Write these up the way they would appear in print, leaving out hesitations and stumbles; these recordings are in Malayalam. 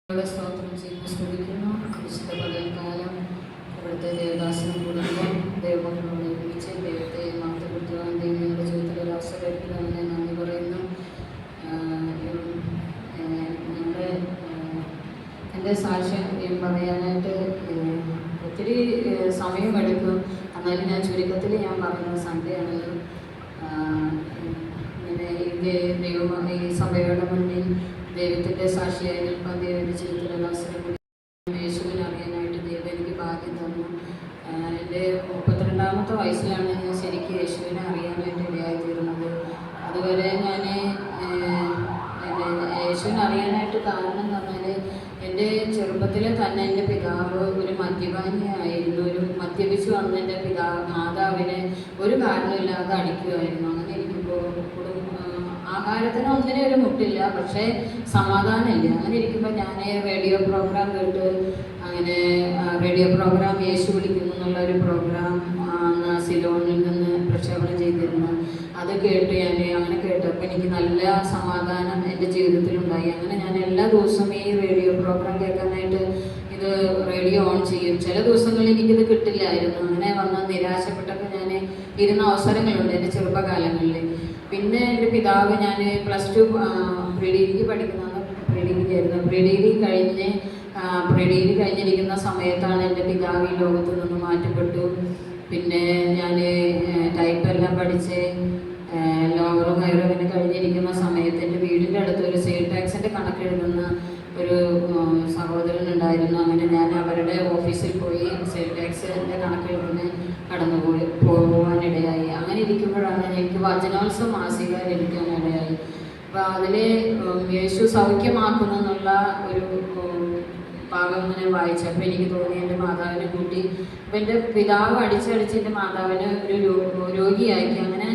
സ്തോത്രം ചെയ്യുന്ന സ്തുതിക്കുന്നു. വിശുദ്ധ പകൽക്കാലം ഇവിടുത്തെ ദേവദാസനും കുടുംബം ദൈവങ്ങളോട് ഒരുമിച്ച് ദൈവത്തെ മാതൃപ്പെടുത്തുവാൻ ദൈവങ്ങളുടെ ജീവിതത്തിൽ ഒരു അവസരത്തിൽ അങ്ങനെ നന്ദി പറയുന്നു. ഞങ്ങളുടെ എൻ്റെ സാക്ഷ്യം പറയാനായിട്ട് ഒത്തിരി സമയമെടുക്കും. എന്നാലും ഞാൻ ചുരുക്കത്തിൽ ഞാൻ പറയുന്നത് സൺഡേയാണല്ലോ. ഇങ്ങനെ ഈ സഭയുടെ മുന്നിൽ ദൈവത്തിൻ്റെ സാക്ഷിയായി നിൽക്കാൻ ദൈവത്തിൻ്റെ ജീവിതത്തിലുള്ള അവസരം യേശുവിനെ അറിയാനായിട്ട് ദൈവം എനിക്ക് ഭാഗ്യം തന്നു. എൻ്റെ 32ാമത്തെ വയസ്സിലാണ് ഞാൻ ശരിക്കും യേശുവിനെ അറിയാനായിട്ട് ഇടയായിത്തീരുന്നത്. അതുവരെ ഞാൻ യേശുവിനെ അറിയാനായിട്ട് കാരണം എന്ന് പറഞ്ഞാൽ എൻ്റെ ചെറുപ്പത്തിൽ തന്നെ എൻ്റെ പിതാവ് ഒരു മദ്യപാനിയായിരുന്നു. ഒരു മദ്യപിച്ച് വന്ന എൻ്റെ മാതാവിനെ ഒരു കാരണമില്ലാതെ അടിക്കുമായിരുന്നു. അങ്ങനെ ഇരിക്കുമ്പോൾ ആഹാരത്തിന് ഒന്നിനും ഒരു മുട്ടില്ല, പക്ഷേ സമാധാനമില്ല. അങ്ങനെ ഇരിക്കുമ്പോൾ ഞാൻ റേഡിയോ പ്രോഗ്രാം കേട്ട്, അങ്ങനെ റേഡിയോ പ്രോഗ്രാം യേശു വിളിക്കുന്നു എന്നുള്ള ഒരു പ്രോഗ്രാം സിലോണിൽ നിന്ന് പ്രക്ഷേപണം ചെയ്തിരുന്നു. അത് കേട്ട് അങ്ങനെ കേട്ടപ്പോൾ എനിക്ക് നല്ല സമാധാനം എൻ്റെ ജീവിതത്തിലുണ്ടായി. അങ്ങനെ ഞാൻ എല്ലാ ദിവസവും ഈ റേഡിയോ പ്രോഗ്രാം കേൾക്കാനായിട്ട് ഇത് റേഡിയോ ഓൺ ചെയ്യും. ചില ദിവസങ്ങളിൽ എനിക്കിത് കിട്ടില്ലായിരുന്നു. അങ്ങനെ വന്ന് നിരാശപ്പെട്ടപ്പോൾ ഞാൻ ഇരുന്ന അവസരങ്ങളുണ്ട് എൻ്റെ ചെറുപ്പകാലങ്ങളിൽ. പിന്നെ എൻ്റെ പിതാവ്, ഞാൻ +2 പ്രീ ഡിഗ്രിക്ക് പഠിക്കുന്നതാണ്, പ്രീ ഡിഗ്രി കഴിഞ്ഞിരിക്കുന്ന സമയത്താണ് എൻ്റെ പിതാവ് ഈ ലോകത്ത് നിന്ന് മാറ്റപ്പെട്ടു. പിന്നെ ഞാൻ ടൈപ്പെല്ലാം പഠിച്ച് ലോവറും ഹയറും അങ്ങനെ കഴിഞ്ഞിരിക്കുന്ന സമയത്ത് എൻ്റെ വീടിൻ്റെ അടുത്ത് ഒരു സെയിൽ ടാക്സിൻ്റെ കണക്കെഴുതുന്ന ഒരു സഹോദരൻ ഉണ്ടായിരുന്നു. അങ്ങനെ ഞാൻ അവരുടെ ഓഫീസിൽ പോയി സെയിൽ ടാക്സിൻ്റെ കണക്കെഴുതിന് പോകാനിടയായി. അങ്ങനെ ഇരിക്കുമ്പോഴാണ് എനിക്ക് വചനോത്സവ മാസിക ലഭിക്കാനിടയായി. അപ്പോൾ അതിൽ യേശു സൗഖ്യമാക്കുന്നു എന്നുള്ള ഒരു ഭാഗം ഇങ്ങനെ വായിച്ചപ്പോൾ എനിക്ക് തോന്നി എൻ്റെ മാതാവിനെ കൂട്ടി. അപ്പം എൻ്റെ പിതാവ് അടിച്ചടിച്ച് എൻ്റെ മാതാവിനെ ഒരു രോഗിയാക്കി. അങ്ങനെ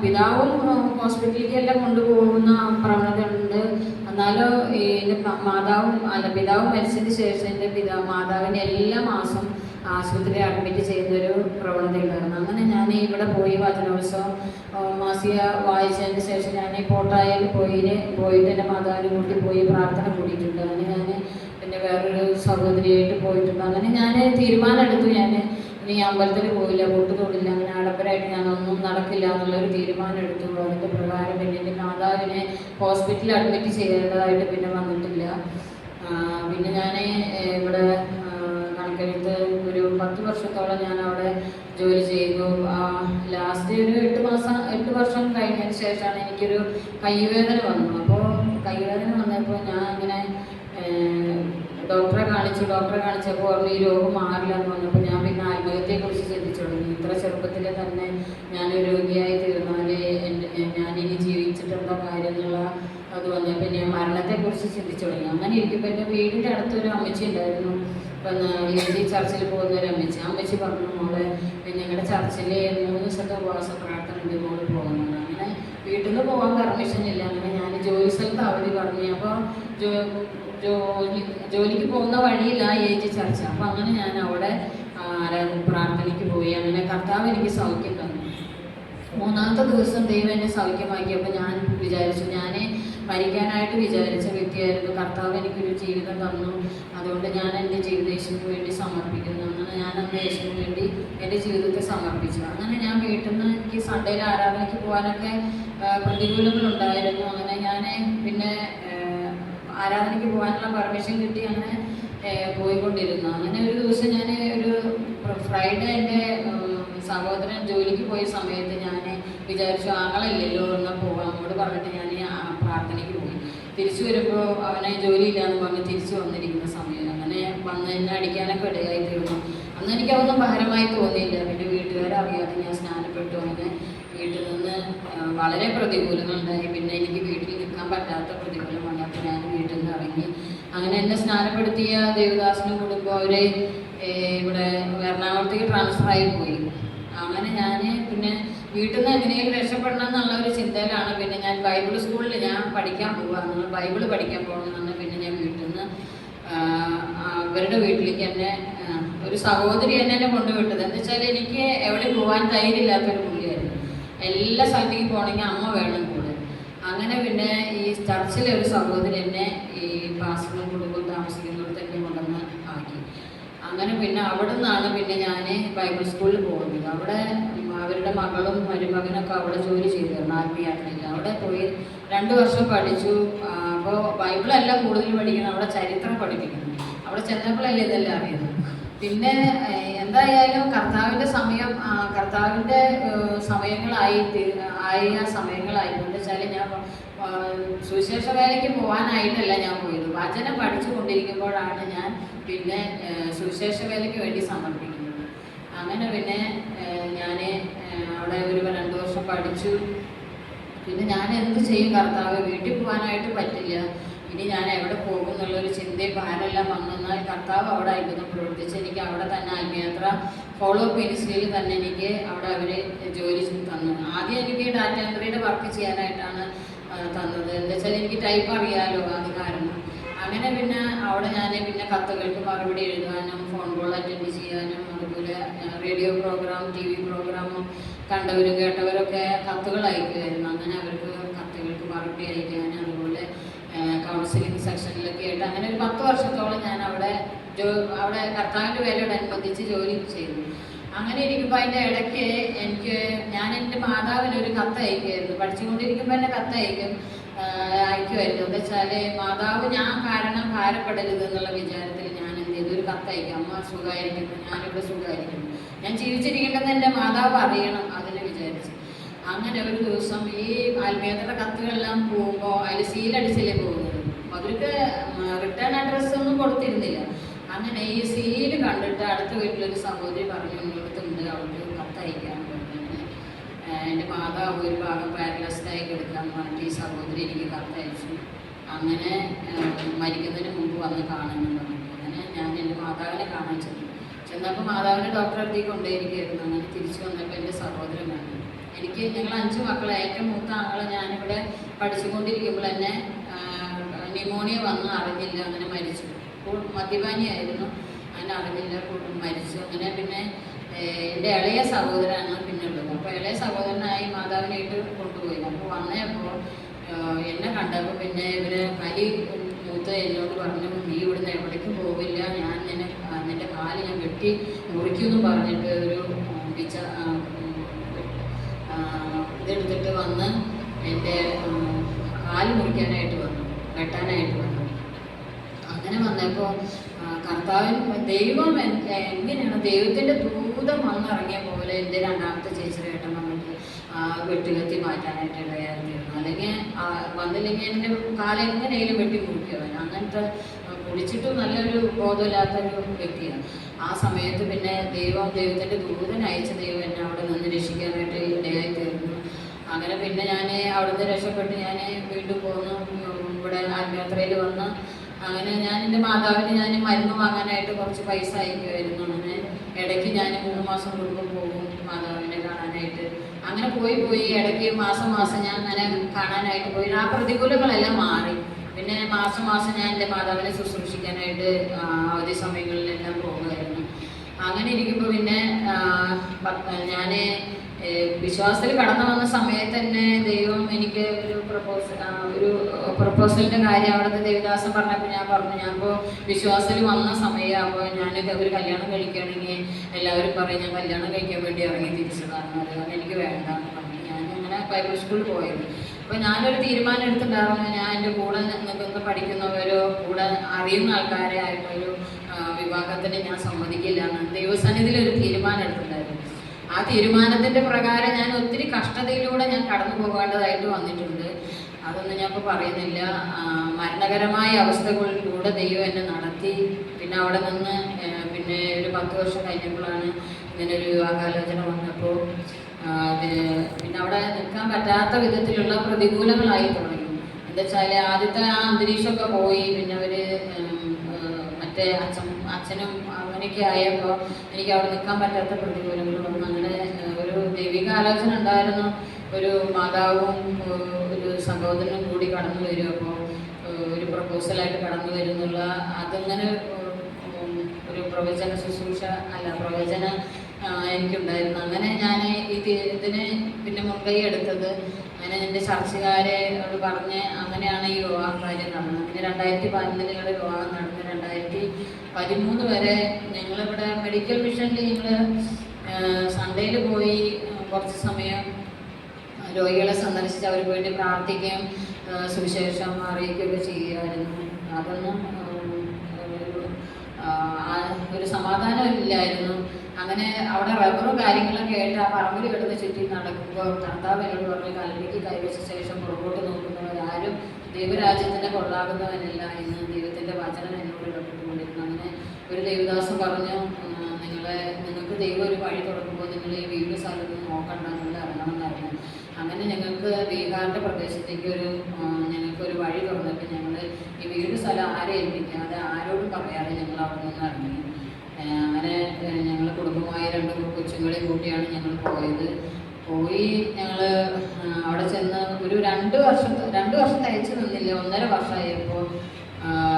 പിതാവും ഹോസ്പിറ്റലിലേക്ക് എല്ലാം കൊണ്ടുപോകുന്ന പ്രവണത ഉണ്ട്. എന്നാലും എൻ്റെ പിതാവ് മരിച്ചതിന് ശേഷം എൻ്റെ മാതാവിനെ എല്ലാ മാസം ആശുപത്രിയിൽ അഡ്മിറ്റ് ചെയ്യുന്നൊരു പ്രവണത ഉണ്ടായിരുന്നു. അങ്ങനെ ഞാൻ ഇവിടെ പോയി വചനോത്സവം മാസിക വായിച്ചതിന് ശേഷം ഞാൻ പോട്ടായിൽ പോയിട്ട് എൻ്റെ മാതാവിനെ കൂട്ടി പോയി പ്രാർത്ഥന കൂടിയിട്ടുണ്ട്. അങ്ങനെ ഞാൻ പിന്നെ വേറൊരു സഹോദരിയായിട്ട് പോയിട്ടുണ്ട്. അങ്ങനെ ഞാൻ തീരുമാനം എടുത്തു, ഞാൻ ഇനി അമ്പലത്തിൽ പോയില്ല, കൂട്ട് തൊടില്ല, അങ്ങനെ ആഡംബരമായിട്ട് ഞാനൊന്നും നടക്കില്ല എന്നുള്ളൊരു തീരുമാനം എടുത്തു. അതിൻ്റെ പ്രകാരം പിന്നെ എൻ്റെ മാതാവിനെ ഹോസ്പിറ്റലിൽ അഡ്മിറ്റ് ചെയ്യേണ്ടതായിട്ട് പിന്നെ വന്നിട്ടില്ല. പിന്നെ ഞാൻ ഇവിടെ കണക്കെടുത്ത് ഒരു 10 വർഷത്തോളം ഞാൻ അവിടെ ജോലി ചെയ്തു. ലാസ്റ്റ് ഒരു 8 വർഷം കഴിഞ്ഞതിന് ശേഷമാണ് എനിക്കൊരു കൈവേദന വന്നു. അപ്പോൾ കൈവേദന വന്നപ്പോൾ ഞാൻ ഇങ്ങനെ ഡോക്ടറെ കാണിച്ചപ്പോൾ ഈ രോഗം മാറില്ല എന്ന് വന്നപ്പോൾ ഞാൻ പിന്നെ ആത്മഹത്യയെക്കുറിച്ച് ചിന്തിച്ചു തുടങ്ങി. ഇത്ര ചെറുപ്പത്തിൽ തന്നെ ഞാൻ രോഗിയായി തീർന്നാൽ ഞാനിനി ജീവിച്ചിട്ടുള്ള കാര്യം എന്നുള്ള അത് വന്നപ്പോൾ ഞാൻ മരണത്തെക്കുറിച്ച് ചിന്തിച്ചു തുടങ്ങി. അങ്ങനെ ഇരിക്കുമ്പോൾ എൻ്റെ വീടിൻ്റെ അടുത്തൊരു അമ്മച്ചി ഉണ്ടായിരുന്നു. ഇപ്പം ചർച്ചിൽ പോകുന്ന ഒരു അമ്മച്ചി പറഞ്ഞു, മോളെ ഞങ്ങളുടെ ചർച്ചിൽ 3 ദിവസത്തെ ഉപവാസ പ്രാർത്ഥന ഉണ്ട്, മോള് പോകുന്നത്. അങ്ങനെ വീട്ടിൽ നിന്ന് പോകാൻ പെർമിഷൻ ഇല്ല. അങ്ങനെ ഞാൻ ജോലി സ്ഥലത്ത് അവധി പറഞ്ഞു. അപ്പോൾ ജോലിക്ക് പോകുന്ന വഴിയില്ല ചർച്ച. അപ്പോൾ അങ്ങനെ ഞാൻ അവിടെ പ്രാർത്ഥനയ്ക്ക് പോയി. അങ്ങനെ കർത്താവ് എനിക്ക് സൗഖ്യം തന്നു. 3ാമത്തെ ദിവസം ദൈവം എന്നെ സൗഖ്യമാക്കിയപ്പോൾ ഞാൻ വിചാരിച്ചു, ഞാൻ മരിക്കാനായിട്ട് വിചാരിച്ച വ്യക്തിയായിരുന്നു. കർത്താവ് എനിക്കൊരു ജീവിതം തന്നു, അതുകൊണ്ട് ഞാൻ എൻ്റെ ജീവിതം യേശുവിന് വേണ്ടി സമർപ്പിക്കുന്നു. അങ്ങനെ ഞാൻ അന്ന് യേശുവിന് വേണ്ടി എൻ്റെ ജീവിതത്തെ സമർപ്പിച്ചു. അങ്ങനെ ഞാൻ വീട്ടിൽ നിന്ന് എനിക്ക് സൺഡേയിൽ ആരാധനയ്ക്ക് പോകാനൊക്കെ പ്രതികൂലങ്ങളുണ്ടായിരുന്നു. അങ്ങനെ ഞാൻ പിന്നെ ആരാധനയ്ക്ക് പോകാനുള്ള പെർമിഷൻ കിട്ടി. അങ്ങനെ പോയിക്കൊണ്ടിരുന്നു. അങ്ങനെ ഒരു ദിവസം ഞാൻ ഒരു ഫ്രൈഡേ എൻ്റെ സഹോദരൻ ജോലിക്ക് പോയ സമയത്ത് ഞാൻ വിചാരിച്ചു, ആങ്ങളില്ലല്ലോ എന്നാൽ പോകാം അങ്ങോട്ട് പറഞ്ഞിട്ട് ഞാൻ പ്രാർത്ഥനയ്ക്ക് പോയി. തിരിച്ചു വരുമ്പോൾ അവനെ ജോലിയില്ലാന്ന് പറഞ്ഞ് തിരിച്ചു വന്നിരിക്കുന്ന സമയം അങ്ങനെ വന്ന് എന്നെ അടിക്കാനൊക്കെ ഇടയായി തീർന്നു. അന്ന് എനിക്കതൊന്നും ഭാരമായി തോന്നിയില്ല. പിന്നെ വീട്ടുകാരറിയാതെ ഞാൻ സ്നാനപ്പെട്ടു. അങ്ങനെ വീട്ടിൽ നിന്ന് വളരെ പ്രതികൂലങ്ങളുണ്ടായി. പിന്നെ എനിക്ക് വീട്ടിൽ നിൽക്കാൻ പറ്റാത്ത പ്രതികൂലം വന്നപ്പോൾ ഞാൻ വീട്ടിൽ നിന്ന് ഇറങ്ങി. അങ്ങനെ എന്നെ സ്നാനപ്പെടുത്തിയ ദേവദാസനും കുടുംബം അവർ ഇവിടെ എറണാകുളത്തേക്ക് ട്രാൻസ്ഫർ ആയി പോയി. അങ്ങനെ ഞാൻ പിന്നെ വീട്ടിൽ നിന്ന് എങ്ങനെയെങ്കിലും രക്ഷപ്പെടണം എന്നുള്ള ഒരു ചിന്തയിലാണ്. പിന്നെ ഞാൻ ബൈബിൾ സ്കൂളിൽ ഞാൻ പഠിക്കാൻ പോകുക, ബൈബിൾ പഠിക്കാൻ പോകണമെന്നാണ്. പിന്നെ ഞാൻ വീട്ടിൽ നിന്ന് അവരുടെ വീട്ടിലേക്ക് എന്നെ ഒരു സഹോദരി എന്നെ കൊണ്ടുവിട്ടത്. എന്താ വെച്ചാൽ എനിക്ക് എവിടെ പോകാൻ ധൈര്യമില്ലാത്തൊരു പുള്ളിയായിരുന്നു. എല്ലാ സ്ഥലത്തേക്ക് പോകണമെങ്കിൽ അമ്മ വേണം കൂടെ. അങ്ങനെ പിന്നെ ഈ ചർച്ചിലെ ഒരു സഹോദരി എന്നെ ഈ പാസ്റ്ററിനെ അങ്ങനെ പിന്നെ അവിടെ നിന്നാണ് പിന്നെ ഞാൻ ബൈബിൾ സ്കൂളിൽ പോകുന്നത്. അവിടെ അവരുടെ മകളും മരുമകനൊക്കെ അവിടെ ജോലി ചെയ്തിരുന്നു ആത്മീയാത്രയിൽ. അവിടെ പോയി 2 വർഷം പഠിച്ചു. അപ്പോൾ ബൈബിളല്ല കൂടുതൽ പഠിക്കുന്നത്, അവിടെ ചരിത്രം പഠിപ്പിക്കുന്നു. അവിടെ ചെന്നപ്പോഴല്ലേ ഇതെല്ലാം അറിയുന്നത്. പിന്നെ എന്തായാലും കർത്താവിൻ്റെ സമയങ്ങളായിരുന്നു വെച്ചാൽ ഞാൻ സുവിശേഷ വേലയ്ക്ക് പോകാനായിട്ടല്ല ഞാൻ പോയത്. വചനം പഠിച്ചുകൊണ്ടിരിക്കുമ്പോഴാണ് ഞാൻ പിന്നെ സുവിശേഷ വേലയ്ക്ക് വേണ്ടി സമർപ്പിക്കുന്നത്. അങ്ങനെ പിന്നെ ഞാൻ അവിടെ ഒരു 2 വർഷം പഠിച്ചു. പിന്നെ ഞാൻ എന്ത് ചെയ്യും കർത്താവ്, വീട്ടിൽ പോകാനായിട്ട് പറ്റില്ല, ഇനി ഞാൻ എവിടെ പോകും എന്നുള്ളൊരു ചിന്തയും ഭാരമെല്ലാം വന്നാൽ കർത്താവ് അവിടെ അത്ഭുതം പ്രവർത്തിച്ച് എനിക്ക് അവിടെ തന്നെ ആത്മയാത്ര ഫോളോ അപ്പ് മിനിസ്ട്രിയിൽ തന്നെ എനിക്ക് അവിടെ അവർ ജോലി തന്നു. ആദ്യം എനിക്ക് ഡാറ്റ എൻട്രിയുടെ വർക്ക് ചെയ്യാനായിട്ടാണ് തന്നത്. എന്താ വെച്ചാൽ എനിക്ക് ടൈപ്പ് അറിയാമല്ലോ, അത് കാരണം. അങ്ങനെ പിന്നെ അവിടെ ഞാൻ പിന്നെ കത്തുകൾക്ക് മറുപടി എഴുതാനും ഫോൺ കോൾ അറ്റൻഡ് ചെയ്യാനും അതുപോലെ റേഡിയോ പ്രോഗ്രാം TV പ്രോഗ്രാമും കണ്ടവരും കേട്ടവരൊക്കെ കത്തുകൾ അയക്കുമായിരുന്നു. അങ്ങനെ അവർക്ക് കത്തുകൾക്ക് മറുപടി അയക്കാനും അതുപോലെ കൗൺസിലിംഗ് സെക്ഷനിലൊക്കെ ആയിട്ട് അങ്ങനെ ഒരു 10 വർഷത്തോളം ഞാൻ അവിടെ കർത്താവിൻ്റെ വേലയോടനുബന്ധിച്ച് ജോലി ചെയ്തു. അങ്ങനെ ഇരിക്കുമ്പോൾ അതിൻ്റെ ഇടയ്ക്ക് ഞാൻ എൻ്റെ മാതാവിന് ഒരു കത്ത് അയക്കുമായിരുന്നു. പഠിച്ചുകൊണ്ടിരിക്കുമ്പോൾ തന്നെ കത്ത് അയക്കുമായിരുന്നു. എന്താ വെച്ചാൽ മാതാവ് ഞാൻ കാരണം ഭാരപ്പെടരുത് എന്നുള്ള വിചാരത്തിൽ ഞാൻ എന്ത് ചെയ്തു, ഒരു കത്ത് അയക്കും. അമ്മ സുഖമായിരിക്കുന്നു, ഞാനിവിടെ സുഖമായിരിക്കുന്നു, ഞാൻ ജീവിച്ചിരിക്കേണ്ടത് എൻ്റെ മാതാവ് അറിയണം, അതിനെ വിചാരിച്ച്. അങ്ങനെ ഒരു ദിവസം ഈ ആത്മീയതയുടെ കത്തുകളെല്ലാം പോകുമ്പോൾ അതിൽ സീലടിച്ചല്ലേ പോകുന്നത്, അവർക്ക് റിട്ടേൺ അഡ്രസ്സ് ഒന്നും കൊടുത്തിരുന്നില്ല. അങ്ങനെ ഈ സീല് കണ്ടിട്ട് അടുത്ത വീട്ടിലൊരു സഹോദരി പറഞ്ഞു, ഇവിടുത്തുണ്ട്, അവൾക്ക് കത്തയക്കാൻ പറഞ്ഞു. എൻ്റെ മാതാവ് ഒരു ഭാഗം പാരലൈസ്ഡായി കിടക്കാൻ പറഞ്ഞിട്ട് ഈ സഹോദരി എനിക്ക് കത്തയച്ചു. അങ്ങനെ മരിക്കുന്നതിന് മുമ്പ് വന്ന് കാണുമെന്ന് പറഞ്ഞു. അങ്ങനെ ഞാൻ എൻ്റെ മാതാവിനെ കാണാൻ ചെന്നപ്പോൾ മാതാവിനെ ഡോക്ടറെ അടുത്തേക്ക് കൊണ്ടേയിരിക്കുകയായിരുന്നു. അങ്ങനെ തിരിച്ചു വന്നപ്പോൾ എൻ്റെ സഹോദരൻ കണ്ടു. ഞങ്ങൾ 5 മക്കളെ, ഏറ്റവും മൂത്ത ആങ്ങളെ ഞാനിവിടെ പഠിച്ചുകൊണ്ടിരിക്കുമ്പോൾ തന്നെ ന്യൂമോണിയ വന്ന് അറിഞ്ഞില്ല, അങ്ങനെ മരിച്ചു. മദ്യപാനിയായിരുന്നു, അങ്ങനെ അറിഞ്ഞില്ല, മരിച്ചു. അങ്ങനെ പിന്നെ എൻ്റെ ഇളയ സഹോദരനാണ് പിന്നെ ഉള്ളത്. അപ്പോൾ ഇളയ സഹോദരനായി മാതാവിനായിട്ട് കൊണ്ടുപോയി. അപ്പോൾ വന്നപ്പോൾ എന്നെ കണ്ടപ്പോൾ പിന്നെ ഇവർ മൂത്ത എന്നോട് പറഞ്ഞു, നീ ഇവിടുന്ന് എവിടേക്കും പോവില്ല, ഞാൻ നിൻ്റെ കാല് ഞാൻ വെട്ടി മുറിക്കുമെന്ന് പറഞ്ഞിട്ട് ഒരു ഇതെടുത്തിട്ട് വന്ന് എൻ്റെ കാല് മുറിക്കാനായിട്ട് വന്നു, വെട്ടാനായിട്ട് വന്നു. അങ്ങനെ വന്നപ്പോൾ ദൈവം എങ്ങനെയാണ് ദൈവത്തിൻ്റെ ദൂതം വന്നിറങ്ങിയ പോലെ എൻ്റെ രണ്ടാമത്തെ ചേച്ചിയുടെ ഏട്ടൻ വന്നിട്ട് വെട്ടുകത്തി മാറ്റാനായിട്ട് ഇടയായിരുന്നു. അല്ലെങ്കിൽ വന്നില്ലെങ്കിൽ എൻ്റെ കാലം എങ്ങനെയും വെട്ടി മുറിക്കുവാൻ. അങ്ങനത്തെ കുടിച്ചിട്ടും നല്ലൊരു ബോധമില്ലാത്തൊരു വ്യക്തിയാണ്. ആ സമയത്ത് പിന്നെ ദൈവത്തിൻ്റെ ദൂതൻ അയച്ച ദൈവം എന്നെ അവിടെ നിന്ന് രക്ഷിക്കാനായിട്ട് ഇടയായി തീർന്നു. അങ്ങനെ പിന്നെ ഞാൻ അവിടുന്ന് രക്ഷപ്പെട്ട് ഞാൻ വീണ്ടും പോന്നു, ഇവിടെ ആത്മയാത്രയിൽ വന്ന്. അങ്ങനെ ഞാൻ എൻ്റെ മാതാവിന് ഞാൻ മരുന്ന് വാങ്ങാനായിട്ട് കുറച്ച് പൈസ അയക്കുമായിരുന്നു. അങ്ങനെ ഇടയ്ക്ക് ഞാൻ 3 മാസം കൂടുമ്പോൾ പോകും മാതാവിനെ കാണാനായിട്ട്. അങ്ങനെ പോയി ഇടയ്ക്ക് മാസം ഞാൻ അങ്ങനെ കാണാനായിട്ട് പോയി. ആ പ്രതികൂലങ്ങളെല്ലാം മാറി. പിന്നെ മാസം ഞാൻ എൻ്റെ മാതാവിനെ ശുശ്രൂഷിക്കാനായിട്ട് അവധി സമയങ്ങളിലെല്ലാം പോകുമായിരുന്നു. അങ്ങനെ ഇരിക്കുമ്പോൾ പിന്നെ ഞാൻ വിശ്വാസത്തിൽ കടന്നു വന്ന സമയത്ത് തന്നെ ദൈവം എനിക്ക് ഒരു പ്രപ്പോസലിൻ്റെ കാര്യം അവിടുത്തെ ദേവദാസൻ പറഞ്ഞപ്പോൾ ഞാൻ പറഞ്ഞു, ഞാനിപ്പോൾ വിശ്വാസത്തിൽ വന്ന സമയമാകുമ്പോൾ ഞാനൊക്കെ ഒരു കല്യാണം കഴിക്കുകയാണെങ്കിൽ എല്ലാവരും പറയും ഞാൻ കല്യാണം കഴിക്കാൻ വേണ്ടി ഇറങ്ങി തിരിച്ചതാണ്, അതുകൊണ്ട് എനിക്ക് വേണ്ടെന്ന് പറഞ്ഞു. ഞാനങ്ങനെ ബൈബിൾ സ്കൂളിൽ പോയത്. അപ്പോൾ ഞാനൊരു തീരുമാനം എടുത്തിട്ടുണ്ടായിരുന്നു, ഞാൻ എൻ്റെ കൂടെ നിൽക്കുന്ന പഠിക്കുന്നവരോ കൂടെ അറിയുന്ന ആൾക്കാരെ ആയിട്ടൊരു വിവാഹത്തിന് ഞാൻ സമ്മതിക്കില്ല എന്ന് ദൈവസന്നിധിയിൽ ഒരു തീരുമാനം എടുത്തിട്ടുണ്ടായിരുന്നു. ആ തീരുമാനത്തിൻ്റെ പ്രകാരം ഞാൻ ഒത്തിരി കഷ്ടതയിലൂടെ ഞാൻ കടന്നു പോകേണ്ടതായിട്ട് വന്നിട്ടുണ്ട്. അതൊന്നും ഞാൻ ഇപ്പോൾ പറയുന്നില്ല. മരണകരമായ അവസ്ഥകളിലൂടെ ദൈവം എന്നെ നടത്തി. പിന്നെ അവിടെ നിന്ന് പിന്നെ ഒരു 10 വർഷം കഴിഞ്ഞപ്പോഴാണ് ഇങ്ങനൊരു വിവാഹാലോചന വന്നപ്പോൾ പിന്നെ അവിടെ നിൽക്കാൻ പറ്റാത്ത വിധത്തിലുള്ള പ്രതികൂലങ്ങളായി തുടങ്ങി. എന്താ വെച്ചാൽ ആദ്യത്തെ ആ അന്തരീക്ഷമൊക്കെ പോയി. പിന്നെ അവർ മറ്റേ അച്ഛനും അങ്ങനെയൊക്കെ ആയപ്പോൾ എനിക്ക് അവിടെ നിൽക്കാൻ പറ്റാത്ത പ്രതികൂലങ്ങൾ വന്നു. അങ്ങനെ ഒരു ദൈവിക ആലോചന ഉണ്ടായിരുന്നു. ഒരു മാതാവും ഒരു സഹോദരനും കൂടി കടന്നു വരും. അപ്പോൾ ഒരു പ്രപ്പോസലായിട്ട് കടന്നു വരുന്നുള്ള അതങ്ങനെ ഒരു പ്രവചന ശുശ്രൂഷ അല്ല, പ്രവചന എനിക്കുണ്ടായിരുന്നു. അങ്ങനെ ഞാൻ ഇതിന് പിന്നെ മുൻകൈ എടുത്തത്. അങ്ങനെ എൻ്റെ ചർച്ചുകാരോട് പറഞ്ഞ് അങ്ങനെയാണ് ഈ വിവാഹ കാര്യം നടന്നത്. അങ്ങനെ 2011 ഞങ്ങളുടെ വിവാഹം നടന്നു. 2013 വരെ ഞങ്ങളിവിടെ മെഡിക്കൽ മിഷനിൽ ഞങ്ങൾ സൺഡേയിൽ പോയി കുറച്ച് സമയം രോഗികളെ സന്ദർശിച്ച് അവർക്ക് വേണ്ടി പ്രാർത്ഥിക്കുകയും സുവിശേഷം അറിയിക്കുകയൊക്കെ ചെയ്യുമായിരുന്നു. അതൊന്നും ഒരു സമാധാനം ഇല്ലായിരുന്നു. അങ്ങനെ അവിടെ റബ്ബറും കാര്യങ്ങളൊക്കെ ആയിട്ട് ആ പറമ്പിൽ കിടന്ന് ചുറ്റി നടക്കുമ്പോൾ കർത്താവ് എന്നോട് പറഞ്ഞ് കൽവിക്ക് കൈവച്ച ശേഷം പുറകോട്ട് നോക്കുന്നവരാരും ദൈവരാജ്യത്തിനെ കൊള്ളാകുന്നവനല്ല എന്ന് ദൈവത്തിൻ്റെ വചനം എന്നോട് ഇടപെട്ടുകൊണ്ടിരുന്നു. അങ്ങനെ ഒരു ദേവദാസം പറഞ്ഞു, നിങ്ങൾക്ക് ദൈവം ഒരു വഴി തുറക്കുമ്പോൾ നിങ്ങൾ ഈ വീട് സ്ഥലത്ത് നോക്കണ്ട, നിങ്ങൾ ഇറങ്ങണമെന്നായിരുന്നു. അങ്ങനെ ഞങ്ങൾക്ക് ബീഹാറിൻ്റെ പ്രദേശത്തേക്ക് ഞങ്ങൾക്കൊരു വഴി തുറന്നിട്ട് ഞങ്ങൾ ഈ വീട് സ്ഥലം ആരെ ഏൽപ്പിക്കാതെ ആരോടും പറയാതെ ഞങ്ങൾ അവിടെ നിന്ന് ഇറങ്ങി. അങ്ങനെ ഞങ്ങൾ കുടുംബമായി 2 കൊച്ചുങ്ങളെയും കൂട്ടിയാണ് ഞങ്ങൾ പോയത്. പോയി ഞങ്ങൾ അവിടെ ചെന്ന് ഒരു 2 വർഷം തയ്ച്ചു നിന്നില്ല, 1.5 വർഷമായപ്പോൾ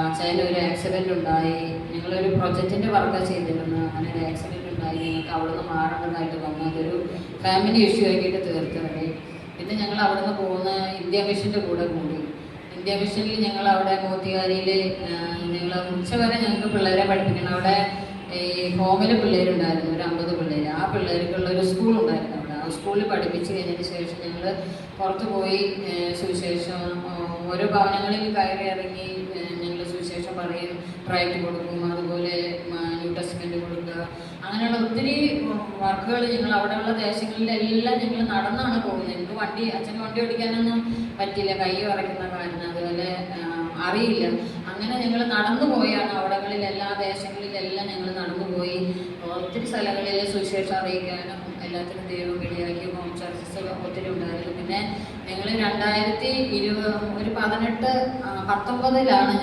അച്ഛന് ഒരു ആക്സിഡൻ്റ് ഉണ്ടായി. ഞങ്ങളൊരു പ്രൊജക്റ്റിൻ്റെ വർക്ക് ചെയ്തിരുന്നു. അങ്ങനെ ഒരു ആക്സിഡൻ്റ് ഉണ്ടായി. ഞങ്ങൾക്ക് അവിടെ നിന്ന് മാറേണ്ടതായിട്ട് വന്നു. അതൊരു ഫാമിലി ഇഷ്യൂ ആക്കിയിട്ട് തീർത്തിറങ്ങി. പിന്നെ ഞങ്ങൾ അവിടെ നിന്ന് പോകുന്ന ഇന്ത്യ മിഷൻ്റെ കൂടെ കൂടി. ഇന്ത്യ മിഷനിൽ ഞങ്ങൾ അവിടെ മോത്തിഹാരിയിൽ ഞങ്ങൾ ഉച്ചവരെ ഞങ്ങൾക്ക് പിള്ളേരെ പഠിപ്പിക്കണം. അവിടെ ഈ ഹോമിൽ പിള്ളേരുണ്ടായിരുന്നു, ഒരു 50 പിള്ളേർ. ആ പിള്ളേർക്കുള്ള ഒരു സ്കൂളുണ്ടായിരുന്നു അവിടെ. ആ സ്കൂളിൽ പഠിപ്പിച്ച് കഴിഞ്ഞതിന് ശേഷം ഞങ്ങൾ പുറത്ത് പോയി സുവിശേഷം ഓരോ ഭവനങ്ങളിൽ കയറി ഇറങ്ങി ഞങ്ങൾ സുവിശേഷം പറയും, പ്രയറ്റ് കൊടുക്കും, അതുപോലെ ന്യൂ ടെസ്റ്റ്മെൻറ്റ് കൊടുക്കുക. അങ്ങനെയുള്ള ഒത്തിരി വർക്കുകൾ ഞങ്ങൾ അവിടെയുള്ള ദേശങ്ങളിലെല്ലാം ഞങ്ങൾ നടന്നാണ് പോകുന്നത്. എനിക്ക് അച്ഛന് വണ്ടി ഓടിക്കാനൊന്നും പറ്റില്ല, കൈ വിറയ്ക്കുന്ന കാരണം, അതുപോലെ അറിയില്ല. അങ്ങനെ ഞങ്ങൾ നടന്നു പോയാണ് അവിടങ്ങളിൽ എല്ലാ ദേശങ്ങളിലെല്ലാം ഞങ്ങൾ നടന്നു പോയി. ഒത്തിരി സ്ഥലങ്ങളിൽ സുവിശേഷം അറിയിക്കാനും എല്ലാത്തിനും ദൈവം ഇടയാക്കി. ഹോം ചർച്ചസ് ഒത്തിരി ഉണ്ടായിരുന്നു. പിന്നെ ഞങ്ങൾ 2019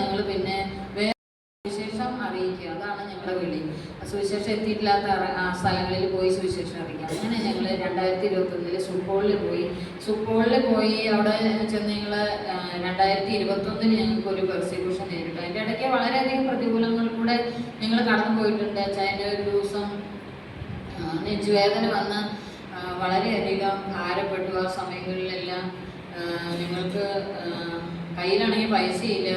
ഞങ്ങൾ പിന്നെ സുവിശേഷം അറിയിക്കുക, അതാണ് ഞങ്ങളുടെ വിളി. സുവിശേഷം എത്തിയിട്ടില്ലാത്ത സ്ഥലങ്ങളിൽ പോയി സുവിശേഷം അറിയിക്കുക. അങ്ങനെ ഞങ്ങൾ 2021 സുപ്പോളിൽ പോയി അവിടെ ചെന്ന് ഞങ്ങൾ 2021 ഞങ്ങൾക്കൊരു പെർസിക്യൂഷൻ നേരിട്ടു. അതിൻ്റെ ഇടയ്ക്ക് വളരെയധികം പ്രതികൂലങ്ങൾ കൂടെ ഞങ്ങൾ കടന്നു പോയിട്ടുണ്ട്. അതിൻ്റെ ഒരു ദിവസം നെഞ്ചുവേദന വന്ന് വളരെയധികം ഭാരപ്പെട്ടു. ആ സമയങ്ങളിലെല്ലാം ഞങ്ങൾക്ക് കയ്യിലാണെങ്കിൽ പൈസയില്ല,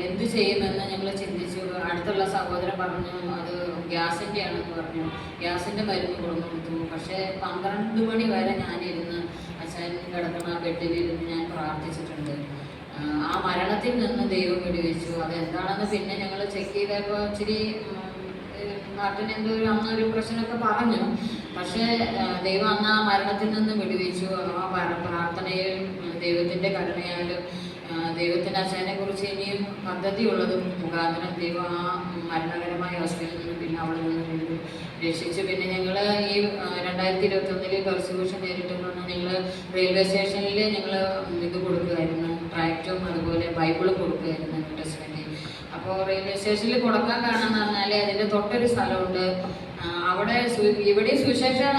എന്ത് ചെയ്യുമെന്ന് ഞങ്ങൾ ചിന്തിച്ചു. അടുത്തുള്ള സഹോദരൻ പറഞ്ഞു അത് ഗ്യാസിൻ്റെ ആണെന്ന് പറഞ്ഞു. ഗ്യാസിൻ്റെ മരുന്ന് കൊടുത്തു. പക്ഷേ 12 മണി വരെ ഞാനിരുന്ന് അച്ഛൻ കിടക്കുന്ന ബെഡിലിരുന്ന് ഞാൻ പ്രാർത്ഥിച്ചിട്ടുണ്ട്. ആ മരണത്തിൽ നിന്ന് ദൈവം വെടിവെച്ചു. അതെന്താണെന്ന് പിന്നെ ഞങ്ങൾ ചെക്ക് ചെയ്തപ്പോൾ ഇച്ചിരി നാട്ടിന് അന്നൊരു പ്രശ്നമൊക്കെ പറഞ്ഞു. പക്ഷേ ദൈവം അന്ന് ആ മരണത്തിൽ നിന്ന് വെടിവെച്ചു. ആ പ്രാർത്ഥനയും ദൈവത്തിൻ്റെ കരുണയാലും ദൈവത്തിൻ്റെ അച്ഛനെ കുറിച്ച് ഇനിയും പദ്ധതിയുള്ളതും മുഖാന്തരം ദൈവം ആ മരണകരമായ അവസ്ഥയിൽ നിന്ന് പിന്നെ അവിടെ നിന്ന് രക്ഷിച്ചു. പിന്നെ ഞങ്ങൾ ഈ 2021 പെർസിക്യൂഷൻ നേരിട്ടെന്ന് പറഞ്ഞാൽ ഞങ്ങൾ റെയിൽവേ സ്റ്റേഷനിൽ ഞങ്ങൾ ഇത് കൊടുക്കുമായിരുന്നു, ട്രാക്റ്റും അതുപോലെ ബൈബിളും കൊടുക്കുമായിരുന്നു ടെസ്റ്റ്മെൻറ്റ്. അപ്പോൾ റെയിൽവേ സ്റ്റേഷനിൽ കൊടുക്കാൻ കാരണം എന്ന് പറഞ്ഞാൽ അതിൻ്റെ തൊട്ടൊരു സ്ഥലമുണ്ട്. അവിടെ ഇവിടെ സുവിശേഷം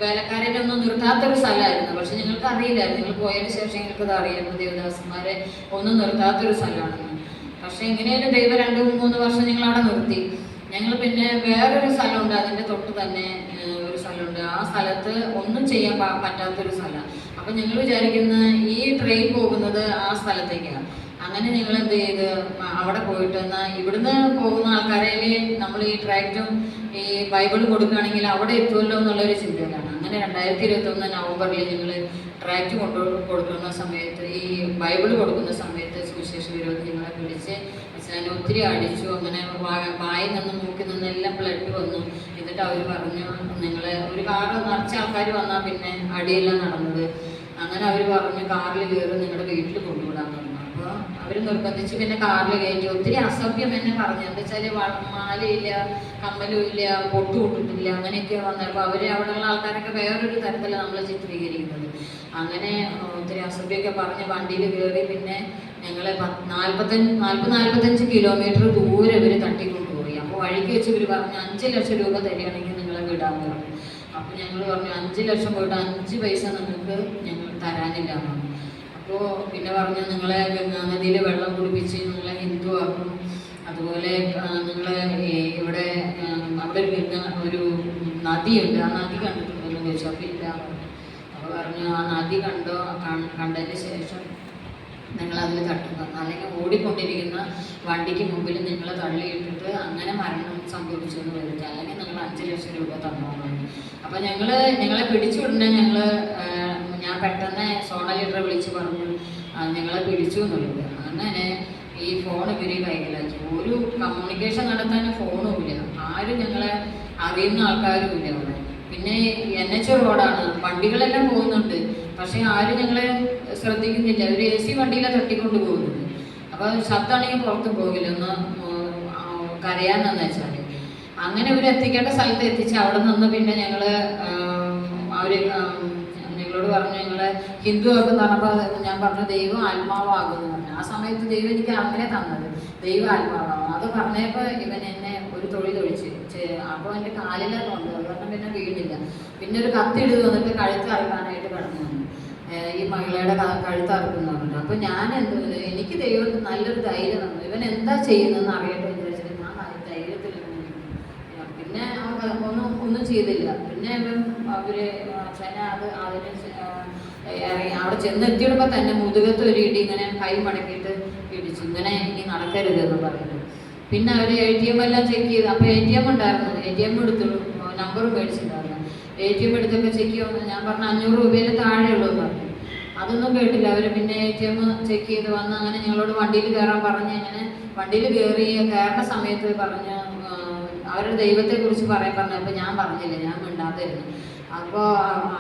വേലക്കാരനൊന്നും നിർത്താത്തൊരു സ്ഥലമായിരുന്നു. പക്ഷെ ഞങ്ങൾക്ക് അറിയില്ലായിരുന്നു. നിങ്ങൾ പോയതിന് ശേഷം ഞങ്ങൾക്കത് അറിയായിരുന്നു, ദേവദാസന്മാരെ ഒന്നും നിർത്താത്തൊരു സ്ഥലമാണെന്ന്. പക്ഷെ എങ്ങനെയാലും ദൈവം 2-3 വർഷം ഞങ്ങൾ അവിടെ നിർത്തി. ഞങ്ങൾ പിന്നെ വേറൊരു സ്ഥലമുണ്ട്, അതിൻ്റെ തൊട്ട് തന്നെ ഒരു സ്ഥലമുണ്ട്. ആ സ്ഥലത്ത് ഒന്നും ചെയ്യാൻ പറ്റാത്തൊരു സ്ഥലം. അപ്പം ഞങ്ങൾ വിചാരിക്കുന്ന ഈ ട്രെയിൻ പോകുന്നത് ആ സ്ഥലത്തേക്കാണ്. അങ്ങനെ ഞങ്ങൾ എന്ത് ചെയ്ത് അവിടെ പോയിട്ട് എന്നാൽ ഇവിടുന്ന് പോകുന്ന ആൾക്കാരെ നമ്മൾ ഈ ട്രാക്റ്റും ഈ ബൈബിൾ കൊടുക്കുകയാണെങ്കിൽ അവിടെ എത്തുമല്ലോ എന്നുള്ളൊരു ചിന്തയിലാണ്. അങ്ങനെ 2021 നവംബറിൽ ഞങ്ങൾ ട്രാക്റ്റ് കൊടുക്കുന്ന സമയത്ത് ഈ ബൈബിൾ കൊടുക്കുന്ന സമയത്ത് സുവിശേഷ വിരോധി ഞങ്ങളെ വിളിച്ച് അച്ഛനെ ഒത്തിരി അടിച്ചു. അങ്ങനെ വായിൽ നിന്ന് മൂക്കിൽ നിന്നെല്ലാം ബ്ലഡ് വന്നു. എന്നിട്ട് അവർ പറഞ്ഞു, നിങ്ങളെ ഒരു കാറ് നിറച്ച ആൾക്കാർ വന്നാൽ പിന്നെ അടിയെല്ലാം നടന്നത്. അങ്ങനെ അവർ പറഞ്ഞു കാറിൽ കയറി നിങ്ങളുടെ വീട്ടിൽ കൊണ്ടുവിടാൻ പറഞ്ഞു. അപ്പോൾ അവർ നിർബന്ധിച്ച് പിന്നെ കാറിൽ കയറ്റി. ഒത്തിരി അസഭ്യം എന്നെ പറഞ്ഞു. എന്താ വെച്ചാൽ മാലയില്ല, കമ്മലും ഇല്ല, പൊട്ടു കൊണ്ടിട്ടില്ല, അങ്ങനെയൊക്കെ വന്നപ്പോൾ അവർ അവിടെയുള്ള ആൾക്കാരൊക്കെ വേറൊരു തരത്തിലാണ് നമ്മൾ ചിത്രീകരിക്കുന്നത്. അങ്ങനെ ഒത്തിരി അസഭ്യമൊക്കെ പറഞ്ഞ് വണ്ടിയിൽ കയറി. പിന്നെ ഞങ്ങളെ 40-45 കിലോമീറ്റർ ദൂരെ ഇവർ തട്ടിക്കൊണ്ടുപോയി. അപ്പോൾ വഴിക്ക് വെച്ച് ഇവർ പറഞ്ഞു 5 ലക്ഷം രൂപ തരികയാണെങ്കിൽ നിങ്ങളെ വിടാൻ പറഞ്ഞു. അപ്പോൾ ഞങ്ങൾ പറഞ്ഞു 5 ലക്ഷം പോയിട്ട് 5 പൈസ നിങ്ങൾക്ക് ഞങ്ങൾ തരാനില്ല പറഞ്ഞു. അപ്പോൾ പിന്നെ പറഞ്ഞു നിങ്ങളെ ഗംഗാ നദിയിൽ വെള്ളം കുടിപ്പിച്ച് നിങ്ങളെ ഹിന്ദു ആക്കും, അതുപോലെ നിങ്ങൾ ഇവിടെ അവിടെ ഒരു നദിയുണ്ട്, ആ നദി കണ്ടിട്ടുണ്ടെന്ന് ചോദിച്ചു. അപ്പോൾ ഇല്ല പറഞ്ഞു. അപ്പോൾ പറഞ്ഞു ആ നദി കണ്ടതിന് ശേഷം നിങ്ങൾ അതിൽ തട്ടുക, അല്ലെങ്കിൽ ഓടിക്കൊണ്ടിരിക്കുന്ന വണ്ടിക്ക് മുമ്പിൽ നിങ്ങൾ തള്ളിയിട്ടിട്ട് അങ്ങനെ മരണം സംഭവിച്ചെന്ന് വരിക, അല്ലെങ്കിൽ നിങ്ങൾ 5 ലക്ഷം രൂപ തന്നോളാം. അപ്പോൾ ഞങ്ങളെ പിടിച്ചുവിടുന്ന ഞാൻ പെട്ടെന്ന് സോണ ലീഡറെ വിളിച്ച് പറഞ്ഞു ഞങ്ങളെ പിടിച്ചു എന്നുള്ളത്. അങ്ങനെ ഈ ഫോൺ ഇവർ കൈക്കലാക്കി. ഒരു കമ്മ്യൂണിക്കേഷൻ നടത്താൻ ഫോണും ഇല്ല, ആരും ഞങ്ങളെ അറിയുന്ന ആൾക്കാരും ഇല്ല അവിടെ. പിന്നെ NH റോഡാണ്, വണ്ടികളെല്ലാം പോകുന്നുണ്ട്, പക്ഷേ ആരും ഞങ്ങളെ ശ്രദ്ധിക്കുന്നില്ല. ഒരു AC വണ്ടിയിലാണ് തട്ടിക്കൊണ്ട് പോകുന്നത്. അപ്പോൾ ശബ്ദമാണെങ്കിൽ പുറത്ത് പോകില്ല, ഒന്ന് കരയാന്നെന്ന് വെച്ചാൽ. അങ്ങനെ ഇവർ എത്തിക്കേണ്ട സ്ഥലത്ത് എത്തിച്ച് അവിടെ നിന്ന് പിന്നെ ഞങ്ങൾ അവർ ഞങ്ങളോട് പറഞ്ഞു ഞങ്ങളെ ഹിന്ദു ഒക്കെ പറഞ്ഞപ്പോൾ ഞാൻ പറഞ്ഞു ദൈവം ആത്മാവാകുമെന്ന് പറഞ്ഞു. ആ സമയത്ത് ദൈവം എനിക്ക് അങ്ങനെ തന്നത് ദൈവം ആത്മാവാകും. അത് പറഞ്ഞപ്പോൾ ഇവൻ എന്നെ ഒരു തൊഴിച്ച് അപ്പോൾ എൻ്റെ കാലിലാണ് കൊണ്ട് കാരണം പിന്നെ വീണില്ല. പിന്നെ ഒരു കത്തിയെടുത്ത് വന്നിട്ട് കഴുത്ത് അറുക്കാനായിട്ട് കടന്നു വന്നു. ഈ മഹിളയുടെ കഴുത്ത് അറുക്കുന്നുണ്ട്. അപ്പോൾ ഞാൻ എനിക്ക് ദൈവം നല്ലൊരു ധൈര്യം തന്നു. ഇവൻ എന്താ ചെയ്യുന്നതെന്ന് അറിയട്ടെ വിചാരിച്ചിട്ട് ഞാൻ ധൈര്യത്തിൽ പിന്നെ ഒന്നും ചെയ്തില്ല. പിന്നെ അവര് അവിടെ ചെന്നെത്തിയിടുമ്പോൾ തന്നെ മുതുകത്ത് ഒരു ഇടി ഇങ്ങനെ കൈ മടക്കിയിട്ട് ഇടിച്ചു, ഇങ്ങനെ ഇനി നടക്കരുതെന്ന് പറയുന്നത്. പിന്നെ അവർ ATM എല്ലാം ചെക്ക് ചെയ്ത്, അപ്പോൾ ATM ഉണ്ടായിരുന്നു, ATM എടുത്തു, നമ്പറും മേടിച്ചിട്ടുണ്ടായിരുന്നു. ATM എടുത്തൊക്കെ ചെക്ക് ചെയ്യുമ്പോൾ ഞാൻ പറഞ്ഞു 500 രൂപയിൽ താഴെയുള്ളൂ പറഞ്ഞു. അതൊന്നും കേട്ടില്ല അവർ. പിന്നെ ATM ചെക്ക് ചെയ്ത് വന്ന് അങ്ങനെ ഞങ്ങളോട് വണ്ടിയിൽ കയറാൻ പറഞ്ഞ് അങ്ങനെ വണ്ടിയിൽ കയറുന്ന സമയത്ത് പറഞ്ഞ് അവരുടെ ദൈവത്തെക്കുറിച്ച് പറയാൻ പറഞ്ഞപ്പോൾ ഞാൻ പറഞ്ഞില്ല, ഞാൻ മിണ്ടാതിരുന്നു. അപ്പോൾ ആ